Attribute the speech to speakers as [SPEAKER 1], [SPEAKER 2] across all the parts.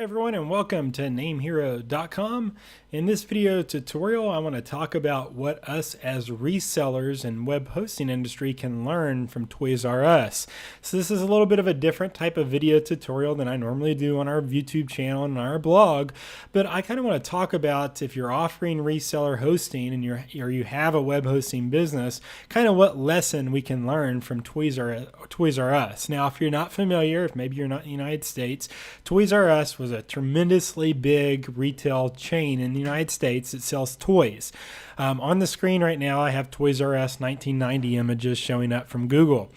[SPEAKER 1] everyone, and welcome to NameHero.com. In this video tutorial, I want to talk about what us as resellers and web hosting industry can learn from Toys R Us. So this is a little bit of a different type of video tutorial than I normally do on our YouTube channel and our blog, but I kind of want to talk about if you're offering reseller hosting and you have a web hosting business, kind of what lesson we can learn from Toys R Us. Now, if you're not familiar, if maybe you're not in the United States, Toys R Us was a tremendously big retail chain in the United States that sells toys. On the screen right now, I have Toys R Us 1990 images showing up from Google.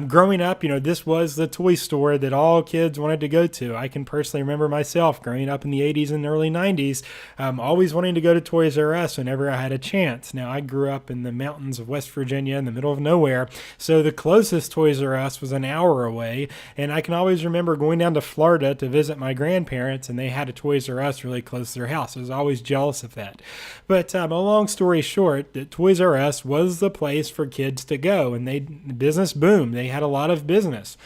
[SPEAKER 1] Growing up, this was the toy store that all kids wanted to go to. I can personally remember myself growing up in the 80s and early 90s, always wanting to go to Toys R Us whenever I had a chance. Now, I grew up in the mountains of West Virginia in the middle of nowhere, so the closest Toys R Us was an hour away, and I can always remember going down to Florida to visit my grandparents, and they had a Toys R Us really close to their house. I was always jealous of that. But a long story short, that Toys R Us was the place for kids to go, and the business boomed. They had a lot of business.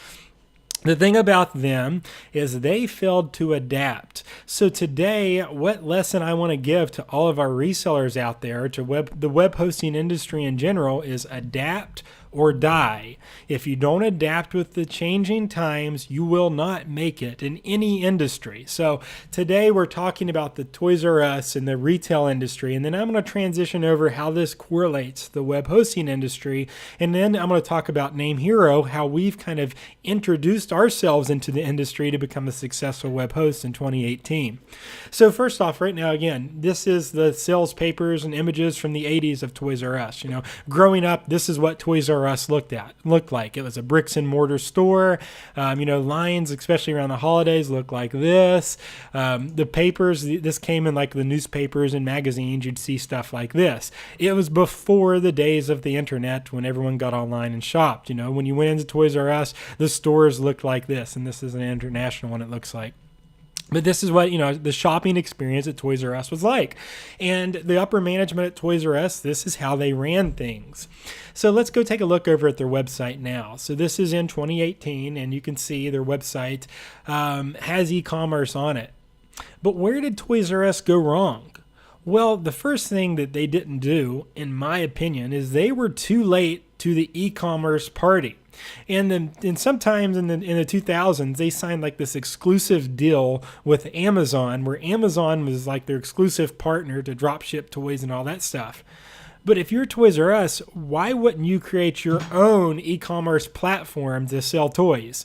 [SPEAKER 1] The thing about them is they failed to adapt. So today, what lesson I want to give to all of our resellers out there, to the web hosting industry in general, is adapt or die. If you don't adapt with the changing times, you will not make it in any industry. So today we're talking about the Toys R Us and the retail industry, and then I'm going to transition over how this correlates to the web hosting industry, and then I'm going to talk about NameHero, how we've kind of introduced ourselves into the industry to become a successful web host in 2018. So first off, right now, again, this is the sales papers and images from the 80s of Toys R Us. Growing up, this is what Toys R Us looked like. It was a bricks and mortar store. Lines, especially around the holidays, looked like this. The papers, this came in like the newspapers and magazines. You'd see stuff like this. It was before the days of the internet when everyone got online and shopped. When you went into Toys R Us, the stores looked like this, and this is an international one, it looks like. But this is what, the shopping experience at Toys R Us was like. And the upper management at Toys R Us, this is how they ran things. So let's go take a look over at their website now. So this is in 2018, and you can see their website has e-commerce on it. But where did Toys R Us go wrong? Well, the first thing that they didn't do, in my opinion, is they were too late to the e-commerce party. And sometimes in the 2000s, they signed like this exclusive deal with Amazon, where Amazon was like their exclusive partner to drop ship toys and all that stuff. But if you're Toys R Us, why wouldn't you create your own e-commerce platform to sell toys?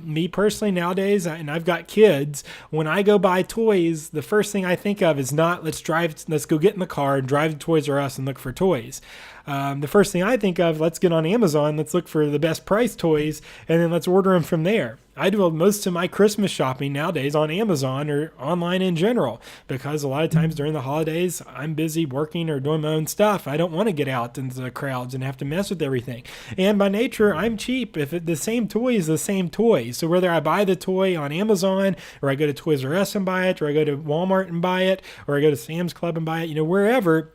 [SPEAKER 1] Me personally nowadays, and I've got kids, when I go buy toys, the first thing I think of is not let's go get in the car and drive to Toys R Us and look for toys. The first thing I think of, let's get on Amazon, let's look for the best price toys, and then let's order them from there. I do most of my Christmas shopping nowadays on Amazon or online in general, because a lot of times during the holidays, I'm busy working or doing my own stuff. I don't want to get out into the crowds and have to mess with everything. And by nature, I'm cheap. If the same toy is the same toy. So whether I buy the toy on Amazon, or I go to Toys R Us and buy it, or I go to Walmart and buy it, or I go to Sam's Club and buy it, wherever,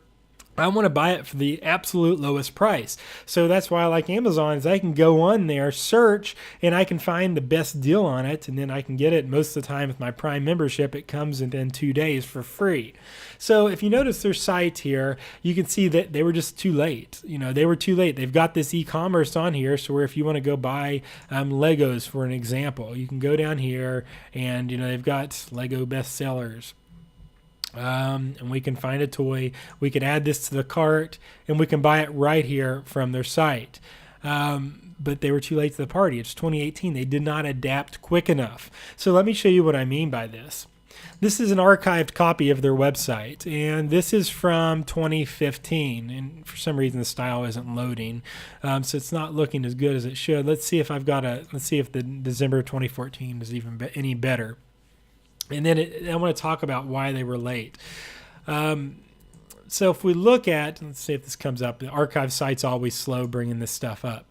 [SPEAKER 1] I want to buy it for the absolute lowest price. So that's why I like Amazon, is I can go on there, search, and I can find the best deal on it, and then I can get it. Most of the time with my Prime membership, it comes within 2 days for free. So if you notice their site here, you can see that they were just too late. They were too late. They've got this e-commerce on here, so where if you want to go buy Legos, for an example, you can go down here, and they've but Lego bestsellers. And we can find a toy, we can add this to the cart, and we can buy it right here from their site. But they were too late to the party. It's 2018. They did not adapt quick enough. So let me show you what I mean by this. This is an archived copy of their website, and this is from 2015, and for some reason the style isn't loading, so it's not looking as good as it should. Let's see if the December 2014 is even any better. And then I want to talk about why they were late. So if we look at, let's see if this comes up. The archive site's always slow bringing this stuff up.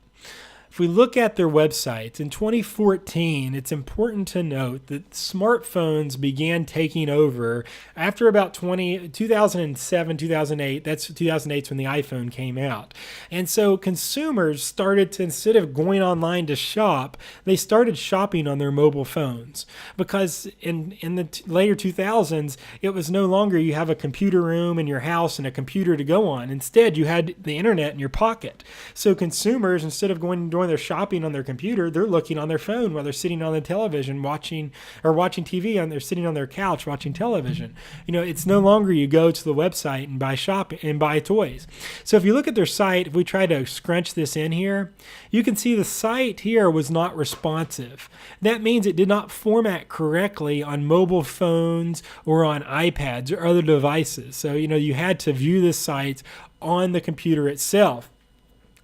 [SPEAKER 1] If we look at their websites in 2014, it's important to note that smartphones began taking over after about 2007, 2008. That's 2008 when the iPhone came out. And so consumers started to, instead of going online to shop, they started shopping on their mobile phones, because in the later 2000s, it was no longer you have a computer room in your house and a computer to go on. Instead, you had the internet in your pocket. So consumers, instead of going doing their shopping on their computer, they're looking on their phone while they're sitting on the television watching TV, and they're sitting on their couch watching television. It's no longer you go to the website and buy toys. So if you look at their site, if we try to scrunch this in here, you can see the site here was not responsive. That means it did not format correctly on mobile phones or on iPads or other devices. So, you had to view this site on the computer itself.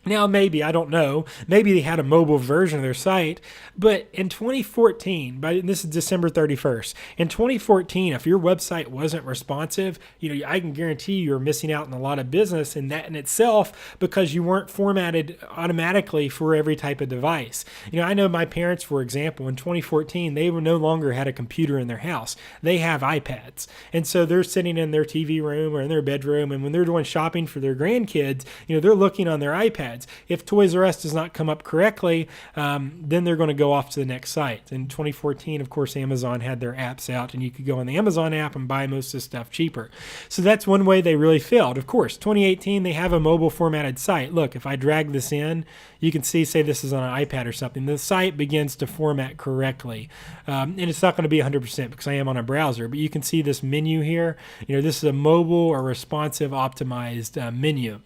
[SPEAKER 1] Now, maybe, I don't know, maybe they had a mobile version of their site, but in 2014, this is December 31st, in 2014, if your website wasn't responsive, I can guarantee you're missing out on a lot of business in that in itself, because you weren't formatted automatically for every type of device. I know my parents, for example, in 2014, they no longer had a computer in their house. They have iPads. And so they're sitting in their TV room or in their bedroom, and when they're doing shopping for their grandkids, they're looking on their iPads. If Toys R Us does not come up correctly, then they're going to go off to the next site. In 2014, of course, Amazon had their apps out, and you could go on the Amazon app and buy most of the stuff cheaper. So that's one way they really failed. Of course, 2018, they have a mobile formatted site. Look, if I drag this in, you can see, say this is on an iPad or something, the site begins to format correctly. And it's not going to be 100% because I am on a browser, but you can see this menu here. This is a mobile or responsive optimized menu.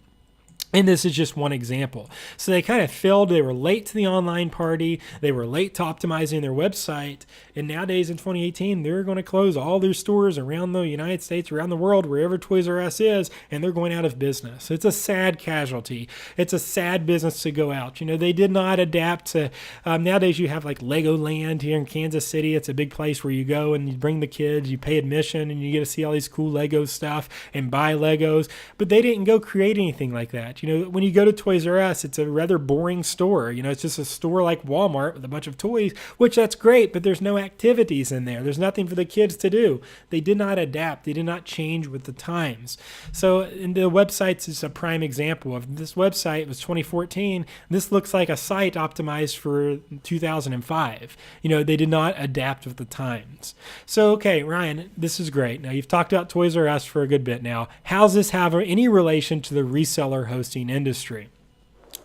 [SPEAKER 1] And this is just one example. So they kind of failed. They were late to the online party. They were late to optimizing their website. And nowadays in 2018, they're going to close all their stores around the United States, around the world, wherever Toys R Us is, and they're going out of business. It's a sad casualty. It's a sad business to go out. They did not adapt to, nowadays you have like Legoland here in Kansas City. It's a big place where you go and you bring the kids, you pay admission, and you get to see all these cool Lego stuff and buy Legos. But they didn't go create anything like that. When you go to Toys R Us, it's a rather boring store. It's just a store like Walmart with a bunch of toys, which that's great, but there's no activities in there. There's nothing for the kids to do. They did not adapt. They did not change with the times. So in the websites is a prime example of this website. It was 2014. This looks like a site optimized for 2005. They did not adapt with the times. So, okay, Ryan, this is great. Now, you've talked about Toys R Us for a good bit now. How's this have any relation to the reseller hosting industry?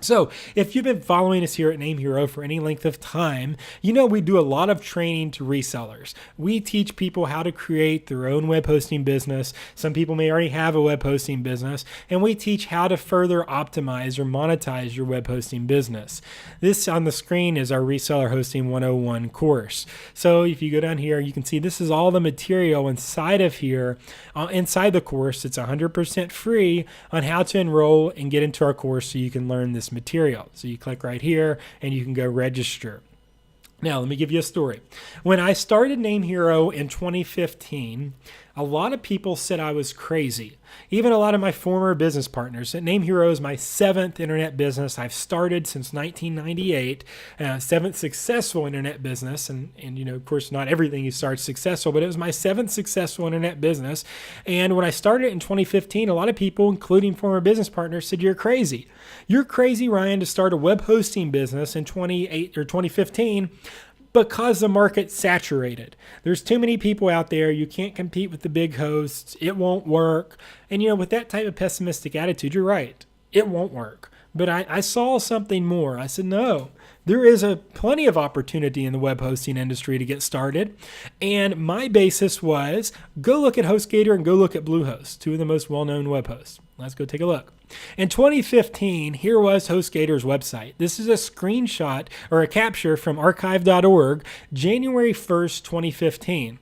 [SPEAKER 1] So if you've been following us here at Name Hero for any length of time, we do a lot of training to resellers. We teach people how to create their own web hosting business. Some people may already have a web hosting business, and we teach how to further optimize or monetize your web hosting business. This on the screen is our Reseller Hosting 101 course. So if you go down here, you can see this is all the material inside of here. Inside the course, it's 100% free on how to enroll and get into our course so you can learn this material. So you click right here and you can go register. Now, let me give you a story. When I started Name Hero in 2015, a lot of people said I was crazy. Even a lot of my former business partners. Name Hero is my 7th internet business I've started since 1998. 7th successful internet business. And of course, not everything you start is successful, but it was my 7th successful internet business. And when I started in 2015, a lot of people, including former business partners, said, "You're crazy. You're crazy, Ryan, to start a web hosting business in 2015. Because the market's saturated. There's too many people out there. You can't compete with the big hosts. It won't work." And with that type of pessimistic attitude, you're right. It won't work. But I saw something more. I said, no, there is plenty of opportunity in the web hosting industry to get started. And my basis was go look at HostGator and go look at Bluehost, two of the most well-known web hosts. Let's go take a look. In 2015, here was HostGator's website. This is a screenshot or a capture from archive.org, January 1st, 2015.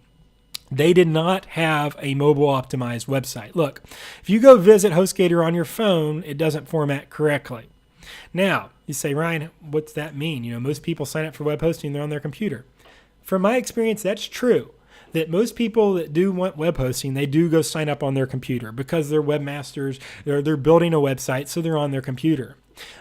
[SPEAKER 1] They did not have a mobile optimized website. Look, if you go visit HostGator on your phone, it doesn't format correctly. Now, you say, Ryan, what's that mean? Most people sign up for web hosting, they're on their computer. From my experience, that's true. That most people that do want web hosting, they do go sign up on their computer because they're webmasters, they're building a website, so they're on their computer.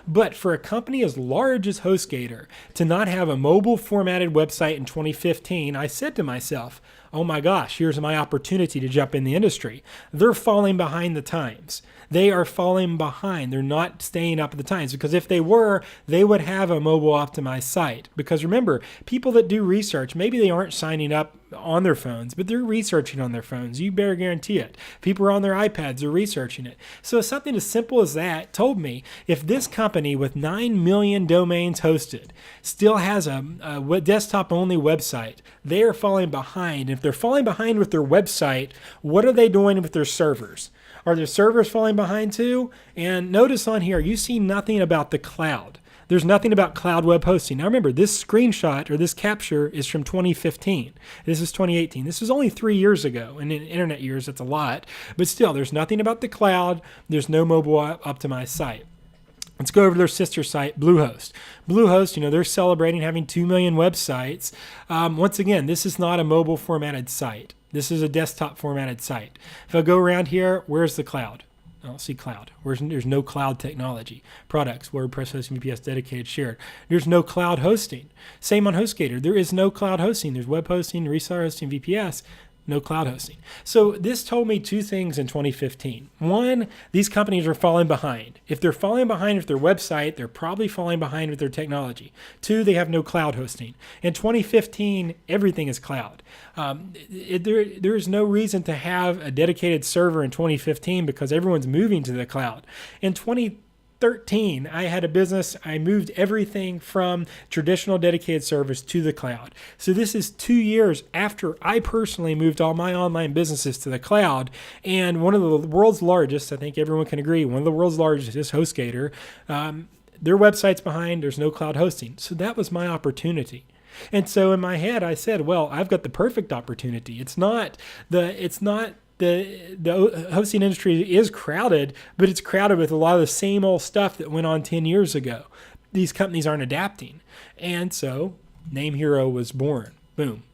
[SPEAKER 1] But for a company as large as HostGator to not have a mobile formatted website in 2015, I said to myself, oh my gosh, here's my opportunity to jump in the industry. They're falling behind the times. They are falling behind. They're not staying up at the times, because if they were, they would have a mobile optimized site. Because remember, people that do research, maybe they aren't signing up on their phones, but they're researching on their phones. You better guarantee it. People are on their iPads, they're researching it. So something as simple as that told me if this company with 9 million domains hosted still has a desktop-only website, they are falling behind. If they're falling behind with their website, what are they doing with their servers? Are their servers falling behind too? And notice on here, you see nothing about the cloud. There's nothing about cloud web hosting. Now remember, this screenshot or this capture is from 2015. This is 2018. This was only 3 years ago. And in internet years, that's a lot. But still, there's nothing about the cloud. There's no mobile optimized site. Let's go over to their sister site, Bluehost. Bluehost, they're celebrating having 2 million websites. Once again, this is not a mobile formatted site. This is a desktop formatted site. If I go around here, where's the cloud? I don't see cloud. There's no cloud technology. Products, WordPress hosting, VPS, dedicated, shared. There's no cloud hosting. Same on HostGator. There is no cloud hosting. There's web hosting, reseller hosting, VPS. No cloud hosting. So this told me two things in 2015. One, these companies are falling behind. If they're falling behind with their website, they're probably falling behind with their technology. Two, they have no cloud hosting. In 2015, everything is cloud. There is no reason to have a dedicated server in 2015 because everyone's moving to the cloud. In 2013, I had a business. I moved everything from traditional dedicated servers to the cloud. So this is 2 years after I personally moved all my online businesses to the cloud. And one of the world's largest, I think everyone can agree, one of the world's largest is HostGator. Their website's behind. There's no cloud hosting. So that was my opportunity. And so in my head, I said, well, I've got the perfect opportunity. The hosting industry is crowded, but it's crowded with a lot of the same old stuff that went on 10 years ago. These companies aren't adapting. And so Name Hero was born. Boom.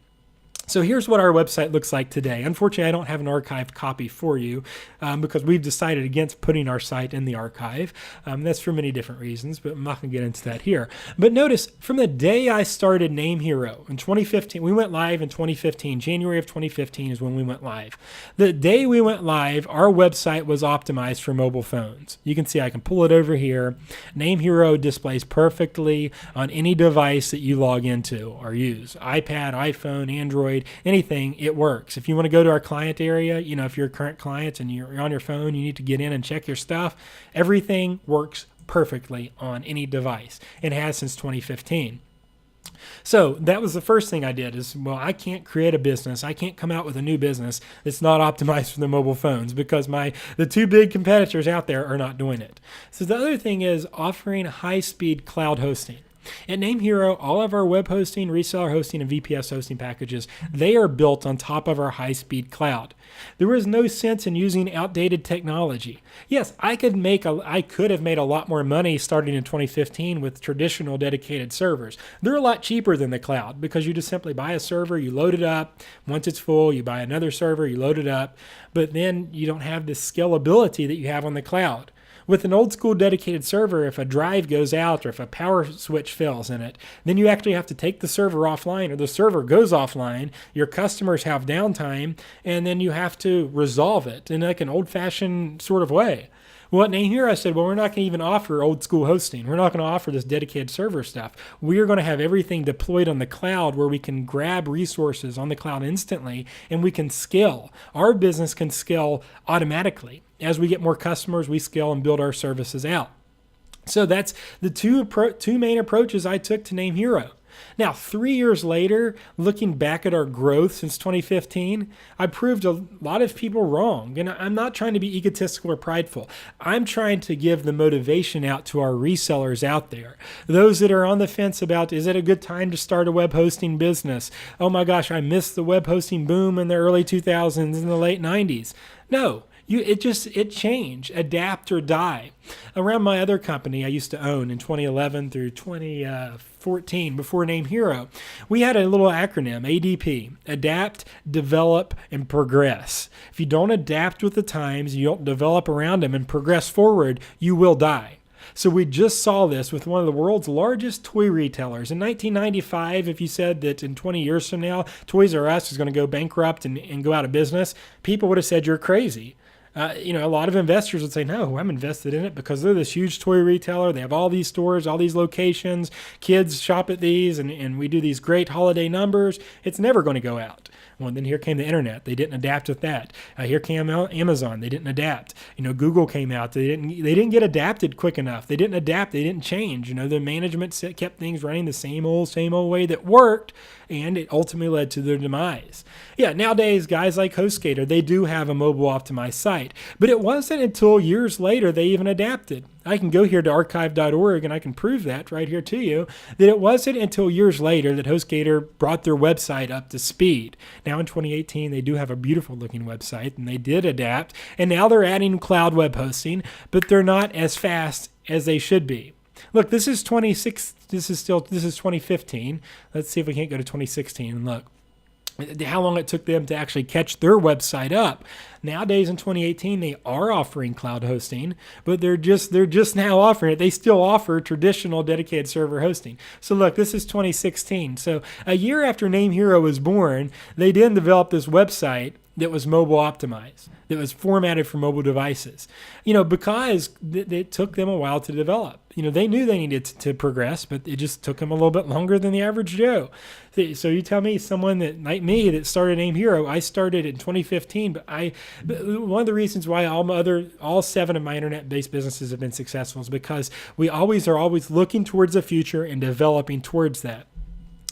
[SPEAKER 1] So here's what our website looks like today. Unfortunately, I don't have an archived copy for you because we've decided against putting our site in the archive. That's for many different reasons, but I'm not going to get into that here. But notice, from the day I started Name Hero in 2015, we went live in 2015. January of 2015 is when we went live. The day we went live, our website was optimized for mobile phones. You can see I can pull it over here. Name Hero displays perfectly on any device that you log into or use. iPad, iPhone, Android, anything, it works. If you want to go to our client area, if you're a current client and you're on your phone, you need to get in and check your stuff. Everything works perfectly on any device. It has since 2015. So that was the first thing I did is, I can't create a business. I can't come out with a new business that's not optimized for the mobile phones because the two big competitors out there are not doing it. So the other thing is offering high-speed cloud hosting. At Name Hero, all of our web hosting, reseller hosting, and VPS hosting packages, they are built on top of our high-speed cloud. There was no sense in using outdated technology. Yes, I could have made a lot more money starting in 2015 with traditional dedicated servers. They're a lot cheaper than the cloud because you just simply buy a server, you load it up. Once it's full, you buy another server, you load it up. But then you don't have the scalability that you have on the cloud. With an old school dedicated server, if a drive goes out or if a power switch fails in it, then you actually have to take the server offline or the server goes offline. Your customers have downtime and then you have to resolve it in like an old-fashioned sort of way. Well, at Name Hero, I said, we're not going to even offer old school hosting. We're not going to offer this dedicated server stuff. We are going to have everything deployed on the cloud where we can grab resources on the cloud instantly and we can scale. Our business can scale automatically. As we get more customers, we scale and build our services out. So that's the two main approaches I took to Name Hero. Now, 3 years later, looking back at our growth since 2015, I proved a lot of people wrong. And I'm not trying to be egotistical or prideful. I'm trying to give the motivation out to our resellers out there. Those that are on the fence about, is it a good time to start a web hosting business? Oh my gosh, I missed the web hosting boom in the early 2000s and the late 90s. No. It changed, adapt or die. Around my other company I used to own in 2011 through 2014 before Name Hero, we had a little acronym, ADP, Adapt, Develop, and Progress. If you don't adapt with the times, you don't develop around them and progress forward, you will die. So we just saw this with one of the world's largest toy retailers. In 1995, if you said that in 20 years from now, Toys R Us is going to go bankrupt and go out of business, people would have said you're crazy. A lot of investors would say, no, I'm invested in it because they're this huge toy retailer. They have all these stores, all these locations. Kids shop at these, and we do these great holiday numbers. It's never going to go out. Well, then here came the internet. They didn't adapt with that. Here came Amazon. They didn't adapt. Google came out. They didn't get adapted quick enough. They didn't adapt. They didn't change. The management kept things running the same old way that worked, and it ultimately led to their demise. Yeah, nowadays, guys like HostGator, they do have a mobile optimized site, but it wasn't until years later they even adapted. I can go here to archive.org and I can prove that right here to you, that it wasn't until years later that HostGator brought their website up to speed. Now in 2018, they do have a beautiful looking website and they did adapt, and now they're adding cloud web hosting, but they're not as fast as they should be. Look, this is 2015. Let's see if we can't go to 2016 and look how long it took them to actually catch their website up. Nowadays in 2018, they are offering cloud hosting, but they're just now offering it. They still offer traditional dedicated server hosting. So look, this is 2016. So a year after Name Hero was born, they did develop this website that was mobile optimized, that was formatted for mobile devices, because it took them a while to develop. They knew they needed to progress, but it just took them a little bit longer than the average Joe. So you tell me someone that, like me, that started Name Hero, I started in 2015, but one of the reasons why all 7 of my internet-based businesses have been successful is because we are always looking towards the future and developing towards that.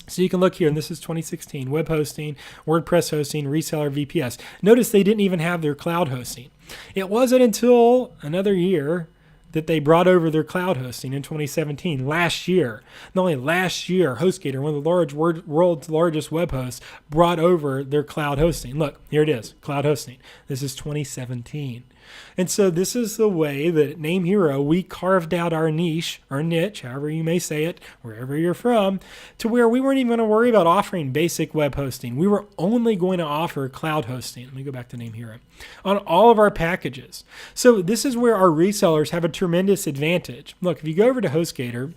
[SPEAKER 1] So you can look here, and this is 2016, web hosting, WordPress hosting, reseller, VPS. Notice they didn't even have their cloud hosting. It wasn't until another year that they brought over their cloud hosting in 2017, last year. Not only last year, HostGator, one of the world's largest web hosts, brought over their cloud hosting. Look, here it is, cloud hosting. This is 2017. And so this is the way that at Name Hero, we carved out our niche, however you may say it, wherever you're from, to where we weren't even going to worry about offering basic web hosting. We were only going to offer cloud hosting. Let me go back to Name Hero. On all of our packages. So this is where our resellers have a tremendous advantage. Look, if you go over to HostGator,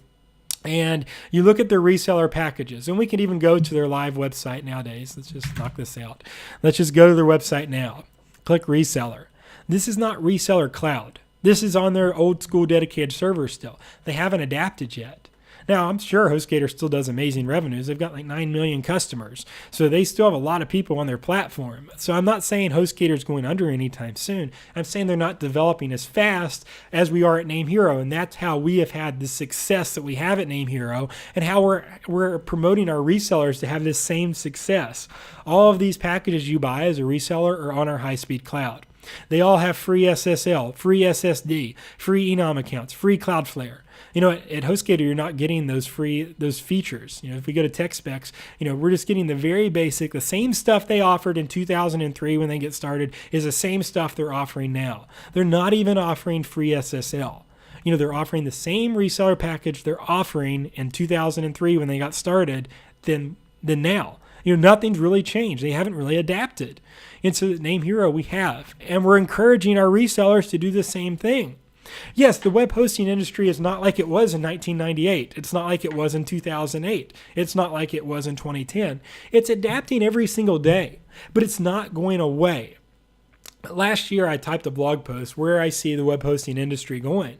[SPEAKER 1] and you look at their reseller packages, and we can even go to their live website nowadays. Let's just knock this out. Let's just go to their website now. Click reseller. This is not reseller cloud. This is on their old school dedicated server still. They haven't adapted yet. Now, I'm sure HostGator still does amazing revenues. They've got like 9 million customers. So they still have a lot of people on their platform. So I'm not saying HostGator is going under anytime soon. I'm saying they're not developing as fast as we are at Name Hero. And that's how we have had the success that we have at Name Hero, and how we're promoting our resellers to have this same success. All of these packages you buy as a reseller are on our high-speed cloud. They all have free SSL, free SSD, free Enom accounts, free Cloudflare. At HostGator, you're not getting those features. If we go to tech specs, we're just getting the very basic, the same stuff they offered in 2003 when they get started is the same stuff they're offering now. They're not even offering free SSL. They're offering the same reseller package they're offering in 2003 when they got started than now. Nothing's really changed. They haven't really adapted. And so at Name Hero, we have. And we're encouraging our resellers to do the same thing. Yes, the web hosting industry is not like it was in 1998. It's not like it was in 2008. It's not like it was in 2010. It's adapting every single day, but it's not going away. Last year, I typed a blog post where I see the web hosting industry going.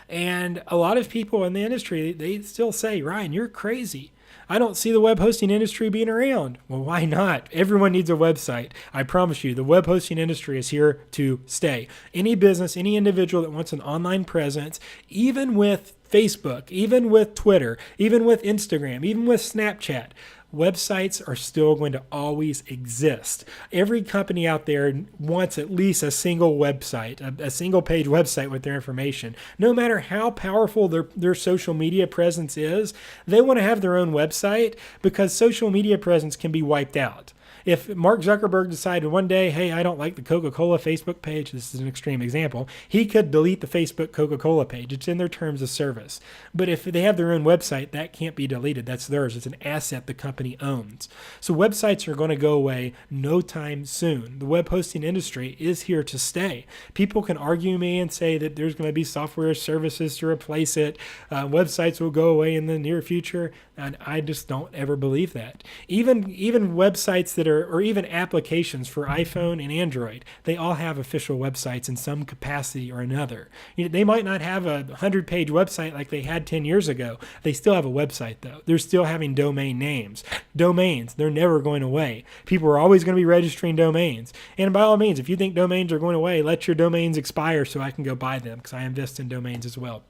[SPEAKER 1] And a lot of people in the industry, they still say, Ryan, you're crazy. I don't see the web hosting industry being around. Well, why not? Everyone needs a website. I promise you, the web hosting industry is here to stay. Any business, any individual that wants an online presence, even with Facebook, even with Twitter, even with Instagram, even with Snapchat, websites are still going to always exist. Every company out there wants at least a single website, a single page website with their information. No matter how powerful their social media presence is, they want to have their own website because social media presence can be wiped out. If Mark Zuckerberg decided one day, hey, I don't like the Coca-Cola Facebook page, this is an extreme example, he could delete the Facebook Coca-Cola page. It's in their terms of service. But if they have their own website, that can't be deleted. That's theirs. It's an asset the company owns. So websites are going to go away no time soon. The web hosting industry is here to stay. People can argue me and say that there's going to be software services to replace it. Websites will go away in the near future. And I just don't ever believe that. Even websites that are, or even applications for iPhone and Android, they all have official websites in some capacity or another. They might not have a 100-page website like they had 10 years ago. They still have a website, though. They're still having domain names. Domains, they're never going away. People are always going to be registering domains. And by all means, if you think domains are going away, let your domains expire so I can go buy them, because I invest in domains as well.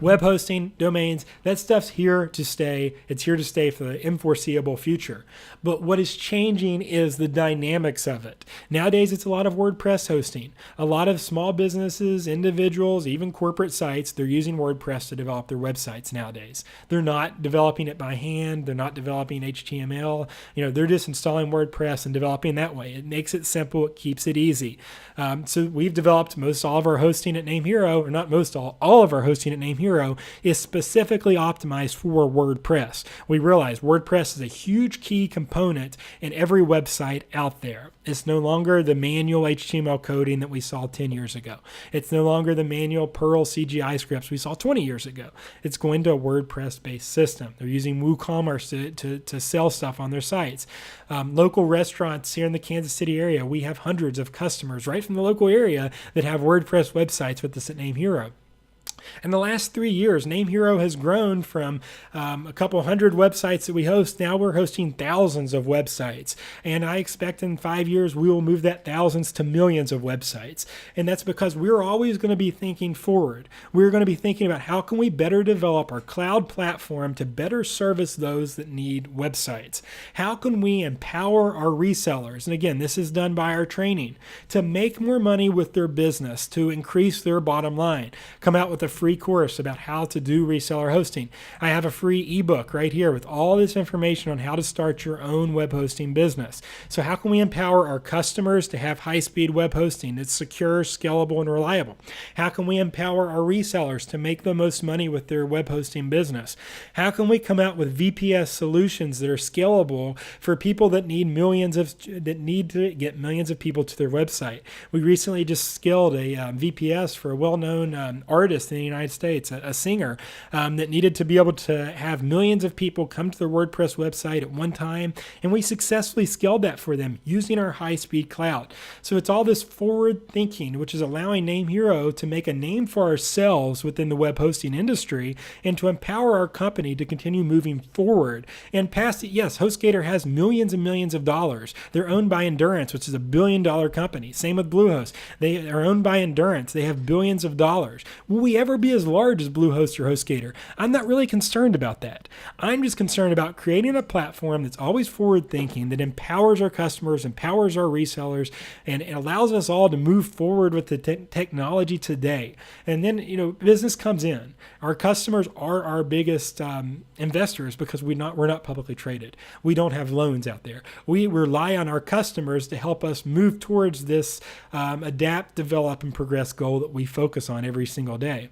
[SPEAKER 1] Web hosting, domains, that stuff's here to stay. It's here to stay for the unforeseeable future. But what is changing is the dynamics of it. Nowadays, it's a lot of WordPress hosting. A lot of small businesses, individuals, even corporate sites, they're using WordPress to develop their websites nowadays. They're not developing it by hand. They're not developing HTML. They're just installing WordPress and developing that way. It makes it simple. It keeps it easy. So we've developed all of our hosting at NameHero, or not all of our hosting at NameHero is specifically optimized for WordPress. We realize WordPress is a huge key component in every website out there. It's no longer the manual HTML coding that we saw 10 years ago. It's no longer the manual Perl CGI scripts we saw 20 years ago. It's going to a WordPress-based system. They're using WooCommerce to sell stuff on their sites. Local restaurants here in the Kansas City area, we have hundreds of customers right from the local area that have WordPress websites with us at NameHero. In the last 3 years, NameHero has grown from a couple hundred websites that we host. Now we're hosting thousands of websites. And I expect in 5 years, we will move that thousands to millions of websites. And that's because we're always going to be thinking forward. We're going to be thinking about how can we better develop our cloud platform to better service those that need websites? How can we empower our resellers? And again, this is done by our training to make more money with their business, to increase their bottom line. Come out with a free course about how to do reseller hosting. I have a free ebook right here with all this information on how to start your own web hosting business. So how can we empower our customers to have high-speed web hosting that's secure, scalable, and reliable? How can we empower our resellers to make the most money with their web hosting business? How can we come out with VPS solutions that are scalable for people that need to get millions of people to their website? We recently just scaled a VPS for a well-known artist in the United States, a singer that needed to be able to have millions of people come to their WordPress website at one time, and we successfully scaled that for them using our high-speed cloud. So it's all this forward thinking, which is allowing NameHero to make a name for ourselves within the web hosting industry and to empower our company to continue moving forward. And past it, yes, HostGator has millions and millions of dollars. They're owned by Endurance, which is $1 billion company. Same with Bluehost. They are owned by Endurance. They have billions of dollars. Will we ever be as large as Bluehost or HostGator? I'm not really concerned about that. I'm just concerned about creating a platform that's always forward thinking, that empowers our customers, empowers our resellers, and it allows us all to move forward with the technology today. And then, business comes in. Our customers are our biggest investors because we're not publicly traded. We don't have loans out there. We rely on our customers to help us move towards this adapt, develop, and progress goal that we focus on every single day.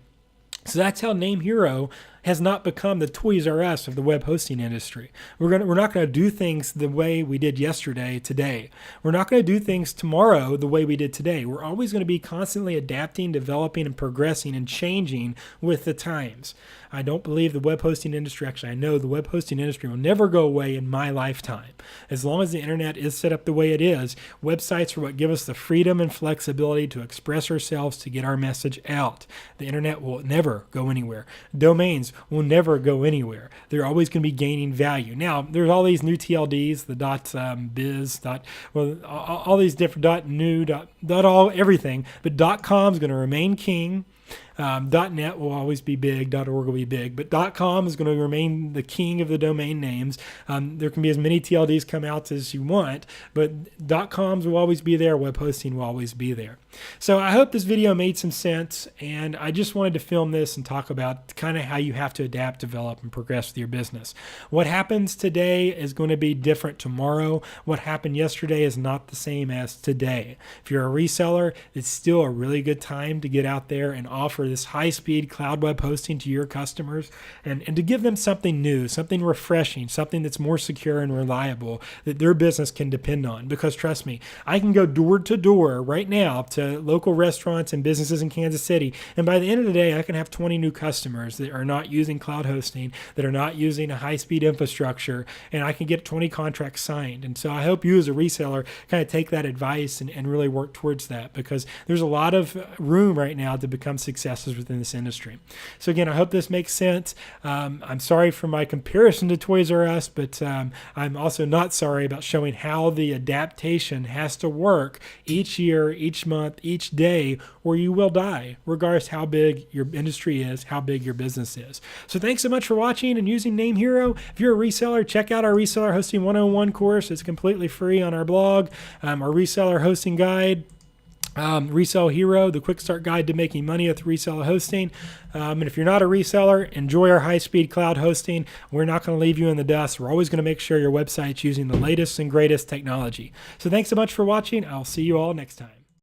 [SPEAKER 1] So that's how NameHero has not become the Toys R Us of the web hosting industry. We're not going to do things the way we did yesterday, today. We're not going to do things tomorrow the way we did today. We're always going to be constantly adapting, developing, and progressing and changing with the times. I don't believe the web hosting industry, actually I know the web hosting industry will never go away in my lifetime. As long as the internet is set up the way it is, websites are what give us the freedom and flexibility to express ourselves, to get our message out. The internet will never go anywhere. Domains will never go anywhere. They're always going to be gaining value. Now, there's all these new TLDs, the .biz, all these different .new, .all, everything, but .com is going to remain king. .net will always be big, .org will be big, but .com is going to remain the king of the domain names. There can be as many TLDs come out as you want, but .coms will always be there. Web hosting will always be there. So I hope this video made some sense, and I just wanted to film this and talk about kind of how you have to adapt, develop, and progress with your business. What happens today is going to be different tomorrow. What happened yesterday is not the same as today. If you're a reseller, it's still a really good time to get out there and offer this high-speed cloud web hosting to your customers and to give them something new, something refreshing, something that's more secure and reliable that their business can depend on. Because trust me, I can go door to door right now to local restaurants and businesses in Kansas City, and by the end of the day, I can have 20 new customers that are not using cloud hosting, that are not using a high-speed infrastructure, and I can get 20 contracts signed. And so I hope you as a reseller kind of take that advice and really work towards that, because there's a lot of room right now to become successes within this industry. So again, I hope this makes sense. I'm sorry for my comparison to Toys R Us, but I'm also not sorry about showing how the adaptation has to work each year, each month, each day, or you will die, regardless how big your industry is, how big your business is. So thanks so much for watching and using Name Hero. If you're a reseller, check out our Reseller Hosting 101 course. It's completely free on our blog. Our reseller hosting guide, Resell Hero, the quick start guide to making money with reseller hosting. And if you're not a reseller, enjoy our high-speed cloud hosting. We're not going to leave you in the dust. We're always going to make sure your website's using the latest and greatest technology. So thanks so much for watching. I'll see you all next time.